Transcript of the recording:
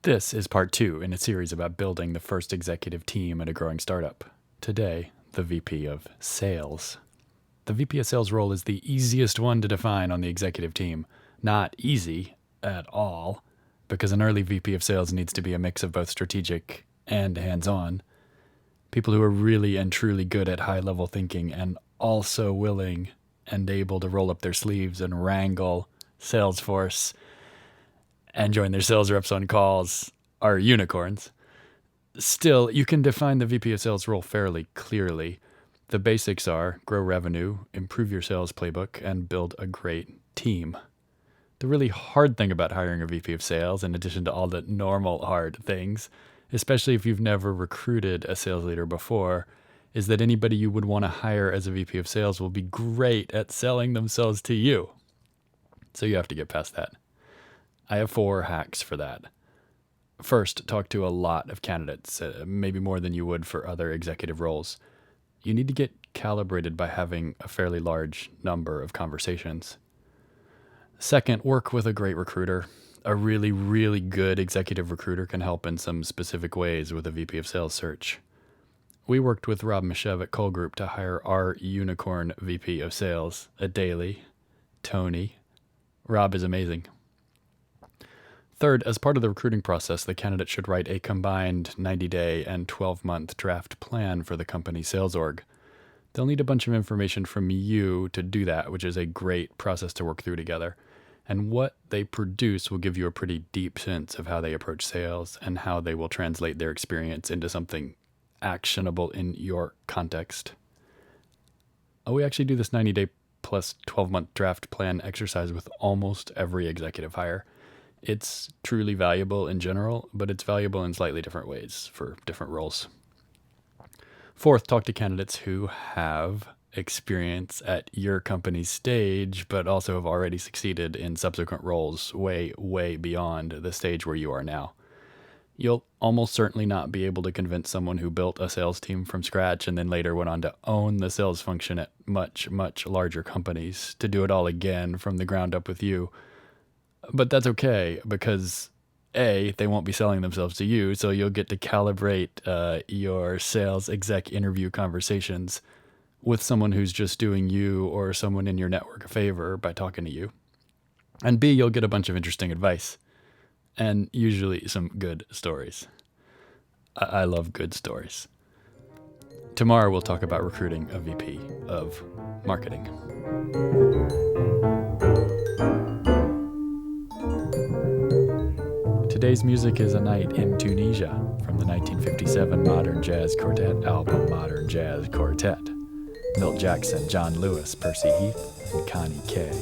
This is part 2 in a series about building the first executive team at a growing startup. Today, the VP of Sales. The VP of Sales role is the easiest one to define on the executive team. Not easy at all, because an early VP of Sales needs to be a mix of both strategic and hands-on. People who are really and truly good at high-level thinking and also willing and able to roll up their sleeves and wrangle Salesforce and join their sales reps on calls are unicorns. Still, you can define the VP of Sales role fairly clearly. The basics are grow revenue, improve your sales playbook, and build a great team. The really hard thing about hiring a VP of Sales, in addition to all the normal hard things, especially if you've never recruited a sales leader before, is that anybody you would want to hire as a VP of Sales will be great at selling themselves to you. So you have to get past that. I have 4 hacks for that. First, talk to a lot of candidates, maybe more than you would for other executive roles. You need to get calibrated by having a fairly large number of conversations. Second, work with a great recruiter. A really, really good executive recruiter can help in some specific ways with a VP of Sales search. We worked with Rob Mishev at Cole Group to hire our unicorn VP of Sales, Adaley, Tony. Rob is amazing. Third, as part of the recruiting process, the candidate should write a combined 90-day and 12-month draft plan for the company's sales org. They'll need a bunch of information from you to do that, which is a great process to work through together. And what they produce will give you a pretty deep sense of how they approach sales and how they will translate their experience into something actionable in your context. We actually do this 90-day plus 12-month draft plan exercise with almost every executive hire. It's truly valuable in general, but it's valuable in slightly different ways for different roles. Fourth, talk to candidates who have experience at your company's stage, but also have already succeeded in subsequent roles way, way beyond the stage where you are now. You'll almost certainly not be able to convince someone who built a sales team from scratch and then later went on to own the sales function at much, much larger companies to do it all again from the ground up with you. But that's okay because A, they won't be selling themselves to you, so you'll get to calibrate your sales exec interview conversations with someone who's just doing you or someone in your network a favor by talking to you. And B, you'll get a bunch of interesting advice and usually some good stories. I love good stories. Tomorrow we'll talk about recruiting a VP of marketing. Today's music is A Night in Tunisia from the 1957 Modern Jazz Quartet album Modern Jazz Quartet. Milt Jackson, John Lewis, Percy Heath, and Connie Kay.